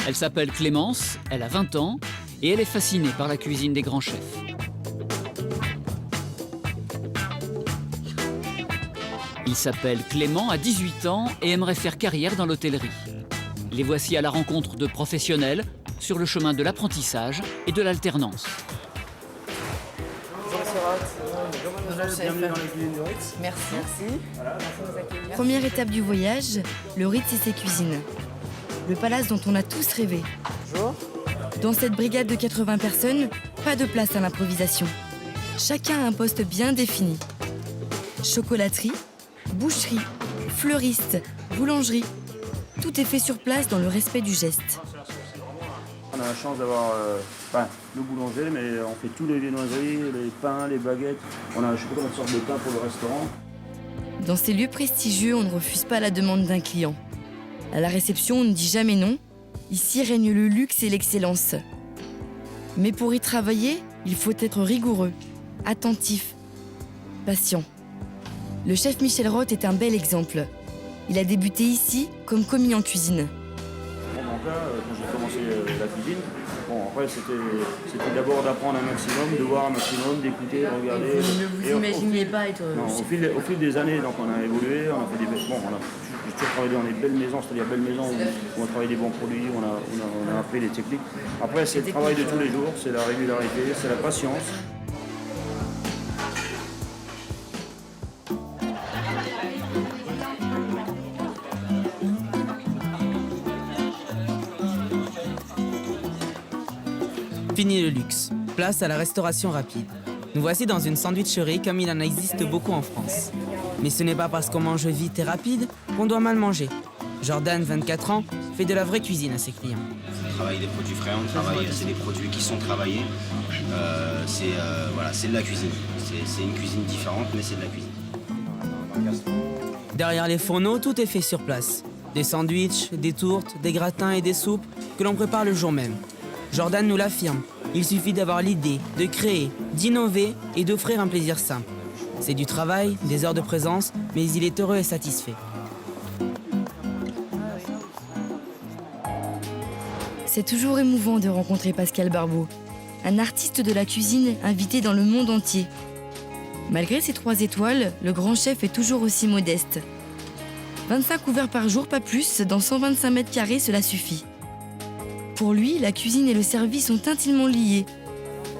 Elle s'appelle Clémence, elle a 20 ans et elle est fascinée par la cuisine des grands chefs. Il s'appelle Clément, a 18 ans et aimerait faire carrière dans l'hôtellerie. Les voici à la rencontre de professionnels sur le chemin de l'apprentissage et de l'alternance. Bienvenue dans la cuisine du Ritz. Merci. Voilà, merci de nous accueillir. Première étape du voyage, le Ritz et ses cuisines. Le palace dont on a tous rêvé. Bonjour. Dans cette brigade de 80 personnes, pas de place à l'improvisation. Chacun a un poste bien défini. Chocolaterie, boucherie, fleuriste, boulangerie. Tout est fait sur place dans le respect du geste. On a la chance d'avoir le boulanger, mais on fait tous les viennoiseries, les pains, les baguettes. On a je sais pas combien de sortes de pain pour le restaurant. Dans ces lieux prestigieux, on ne refuse pas la demande d'un client. À la réception, on ne dit jamais non. Ici règne le luxe et l'excellence. Mais pour y travailler, il faut être rigoureux, attentif, patient. Le chef Michel Roth est un bel exemple. Il a débuté ici comme commis en cuisine. Bon, donc là, quand j'ai commencé la cuisine, après c'était d'abord d'apprendre un maximum, de voir un maximum, d'écouter, de regarder. Vous ne vous imaginiez pas être... Non, au fil des années, donc on a évolué, on a fait des j'ai toujours travaillé dans des belles maisons, c'est-à-dire belles maisons où on travaille des bons produits, on a appris les techniques. Après, c'est le travail de tous les jours, c'est la régularité, c'est la patience. Fini le luxe, place à la restauration rapide. Nous voici dans une sandwicherie comme il en existe beaucoup en France. Mais ce n'est pas parce qu'on mange vite et rapide qu'on doit mal manger. Jordan, 24 ans, fait de la vraie cuisine à ses clients. On travaille des produits frais, c'est des produits qui sont travaillés. C'est de la cuisine. C'est une cuisine différente, mais c'est de la cuisine. Derrière les fourneaux, tout est fait sur place. Des sandwichs, des tourtes, des gratins et des soupes que l'on prépare le jour même. Jordan nous l'affirme, il suffit d'avoir l'idée, de créer, d'innover et d'offrir un plaisir simple. C'est du travail, des heures de présence, mais il est heureux et satisfait. C'est toujours émouvant de rencontrer Pascal Barbeau, un artiste de la cuisine invité dans le monde entier. Malgré ses 3 étoiles, le grand chef est toujours aussi modeste. 25 couverts par jour, pas plus, dans 125 mètres carrés, cela suffit. Pour lui, la cuisine et le service sont intimement liés.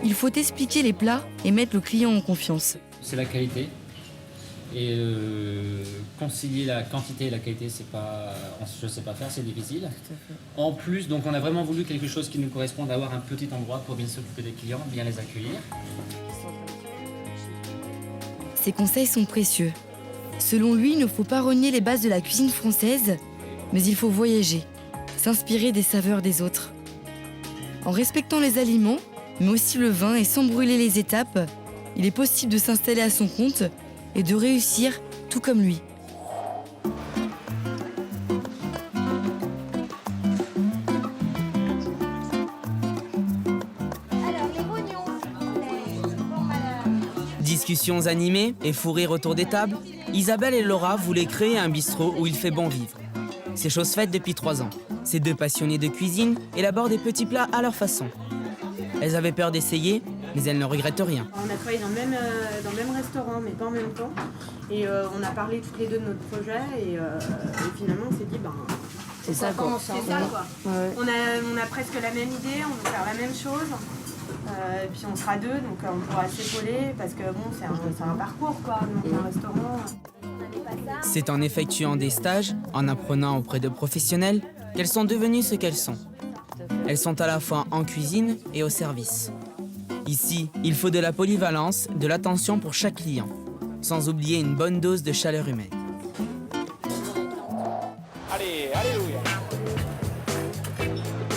Il faut expliquer les plats et mettre le client en confiance. C'est la qualité. Et concilier la quantité et la qualité, je ne sais pas faire, c'est difficile. En plus, donc on a vraiment voulu quelque chose qui nous corresponde, avoir un petit endroit pour bien s'occuper des clients, bien les accueillir. Ses conseils sont précieux. Selon lui, il ne faut pas renier les bases de la cuisine française, mais il faut voyager, s'inspirer des saveurs des autres. En respectant les aliments, mais aussi le vin et sans brûler les étapes, il est possible de s'installer à son compte et de réussir tout comme lui. Discussions animées et fou rire autour des tables, Isabelle et Laura voulaient créer un bistrot où il fait bon vivre. C'est chose faite depuis 3 ans. Ces 2 passionnés de cuisine élaborent des petits plats à leur façon. Elles avaient peur d'essayer, mais elles ne regrettent rien. On a travaillé dans le même restaurant, mais pas en même temps. Et on a parlé toutes les deux de notre projet. Et finalement, on s'est dit, C'est ça quoi. c'est ça quoi. Ouais. On a presque la même idée, on veut faire la même chose. Et puis on sera 2, donc on pourra s'épauler. Parce que bon, c'est un parcours quoi, donc un restaurant. C'est en effectuant des stages, en apprenant auprès de professionnels, qu'elles sont devenues ce qu'elles sont. Elles sont à la fois en cuisine et au service. Ici, il faut de la polyvalence, de l'attention pour chaque client, sans oublier une bonne dose de chaleur humaine. Allez, alléluia.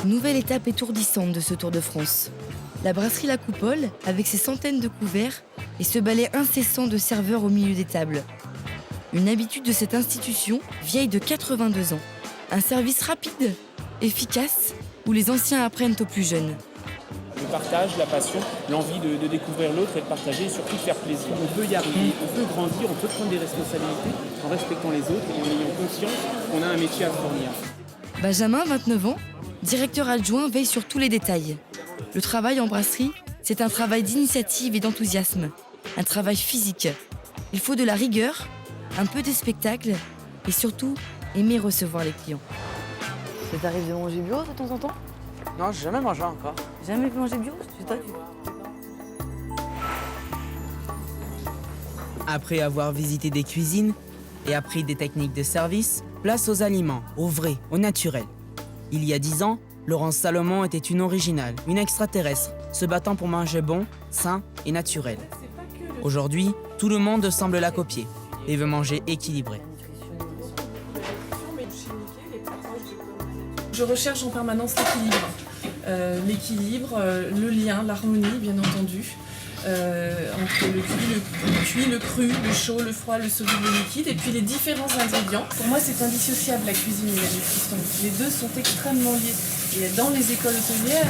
Nouvelle étape étourdissante de ce Tour de France. La brasserie La Coupole, avec ses centaines de couverts et ce balai incessant de serveurs au milieu des tables. Une habitude de cette institution, vieille de 82 ans. Un service rapide, efficace, où les anciens apprennent aux plus jeunes. Le partage, la passion, l'envie de découvrir l'autre et de partager et surtout de faire plaisir. On peut y arriver, on peut grandir, on peut prendre des responsabilités en respectant les autres et en ayant conscience qu'on a un métier à fournir. Benjamin, 29 ans, directeur adjoint veille sur tous les détails. Le travail en brasserie, c'est un travail d'initiative et d'enthousiasme, un travail physique. Il faut de la rigueur, un peu de spectacle et surtout aimer recevoir les clients. Ça t'arrive de manger bio de temps en temps? Non, j'ai jamais mangé encore. Jamais mangé bio? C'est toi qui... Après avoir visité des cuisines et appris des techniques de service, place aux aliments, au vrai, au naturel. Il y a 10 ans, Laurence Salomon était une originale, une extraterrestre, se battant pour manger bon, sain et naturel. Aujourd'hui, tout le monde semble la copier et veut manger équilibré. Je recherche en permanence l'équilibre, le lien, l'harmonie bien entendu, entre le cuit, le cru, le chaud, le froid, le solide, le liquide, et puis les différents ingrédients. Pour moi, c'est indissociable la cuisine et la nutrition. Les deux sont extrêmement liés. Et dans les écoles hôtelières,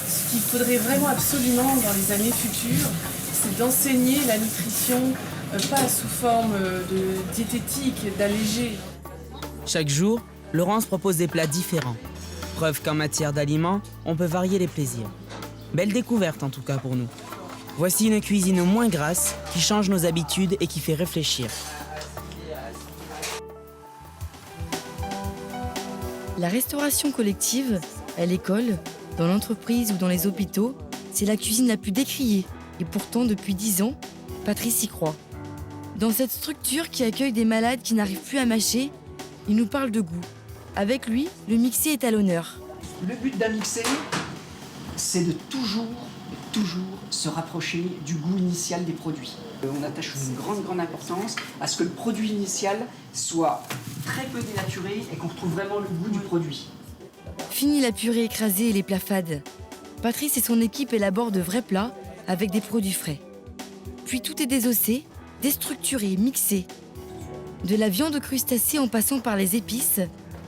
ce qu'il faudrait vraiment absolument dans les années futures, c'est d'enseigner la nutrition, pas sous forme de diététique, d'allégé. Chaque jour, Laurence propose des plats différents. Preuve qu'en matière d'aliments, on peut varier les plaisirs. Belle découverte en tout cas pour nous. Voici une cuisine moins grasse, qui change nos habitudes et qui fait réfléchir. La restauration collective, à l'école, dans l'entreprise ou dans les hôpitaux, c'est la cuisine la plus décriée. Et pourtant, depuis 10 ans, Patrice y croit. Dans cette structure qui accueille des malades qui n'arrivent plus à mâcher, il nous parle de goût. Avec lui, le mixé est à l'honneur. Le but d'un mixé, c'est de toujours se rapprocher du goût initial des produits. On attache une grande importance à ce que le produit initial soit très peu dénaturé et qu'on retrouve vraiment le goût du produit. Fini la purée écrasée et les plats fades. Patrice et son équipe élaborent de vrais plats avec des produits frais. Puis tout est désossé, déstructuré, mixé. De la viande crustacée en passant par les épices,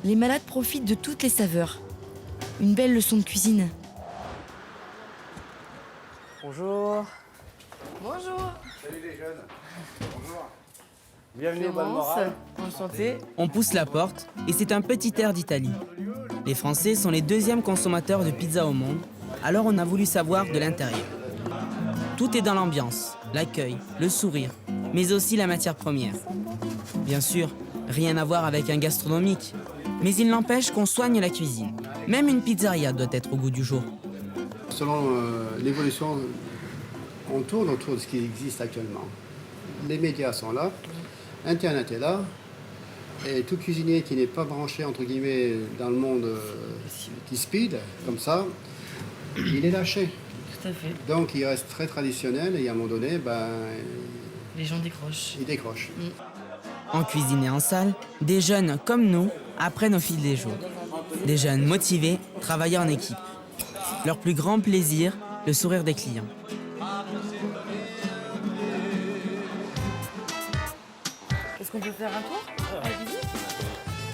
les malades profitent de toutes les saveurs. Une belle leçon de cuisine. Bonjour. Bonjour. Salut les jeunes. Bonjour. Bienvenue au Clémence, Balmoral. enchantée. On pousse la porte et c'est un petit air d'Italie. Les Français sont les deuxièmes consommateurs de pizza au monde, alors on a voulu savoir de l'intérieur. Tout est dans l'ambiance, l'accueil, le sourire, mais aussi la matière première. Bien sûr, rien à voir avec un gastronomique, mais il n'empêche qu'on soigne la cuisine. Même une pizzeria doit être au goût du jour. Selon l'évolution, on tourne autour de ce qui existe actuellement. Les médias sont là, Internet est là, et tout cuisinier qui n'est pas branché, entre guillemets, dans le monde qui speed, comme ça, il est lâché. Tout à fait. Donc il reste très traditionnel, et à un moment donné, Les gens décrochent. il décroche. En cuisine et en salle, des jeunes comme nous apprennent au fil des jours. Des jeunes motivés, travaillant en équipe. Leur plus grand plaisir, le sourire des clients. Est-ce qu'on peut faire un tour à la visite?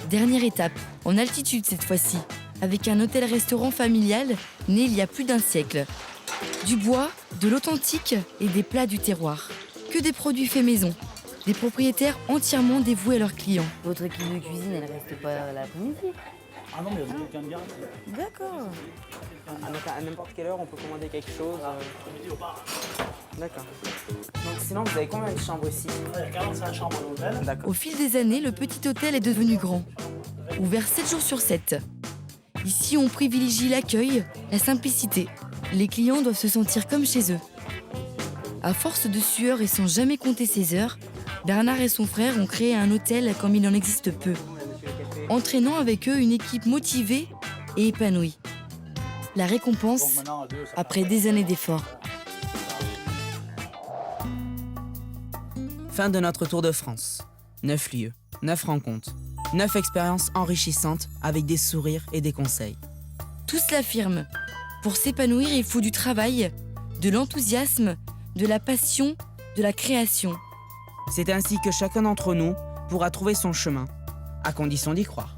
Dernière étape, en altitude cette fois-ci, avec un hôtel-restaurant familial né il y a plus d'un siècle. Du bois, de l'authentique et des plats du terroir. Que des produits faits maison. Des propriétaires entièrement dévoués à leurs clients. Votre équipe de cuisine, elle reste pas l'après-midi? Ah non, mais vous avez quelqu'un de garanti. D'accord. À n'importe quelle heure, on peut commander quelque chose. D'accord. Donc sinon, vous avez combien de chambres ici? Il y a 45 chambres à l'hôtel. D'accord. Au fil des années, le petit hôtel est devenu grand. Ouvert 7 jours sur 7. Ici, on privilégie l'accueil, la simplicité. Les clients doivent se sentir comme chez eux. À force de sueur et sans jamais compter ses heures, Bernard et son frère ont créé un hôtel comme il en existe peu, entraînant avec eux une équipe motivée et épanouie. La récompense, après des années d'efforts. Fin de notre tour de France. 9 lieux, 9 rencontres, 9 expériences enrichissantes avec des sourires et des conseils. Tous l'affirment. Pour s'épanouir, il faut du travail, de l'enthousiasme, de la passion, de la création. C'est ainsi que chacun d'entre nous pourra trouver son chemin, à condition d'y croire.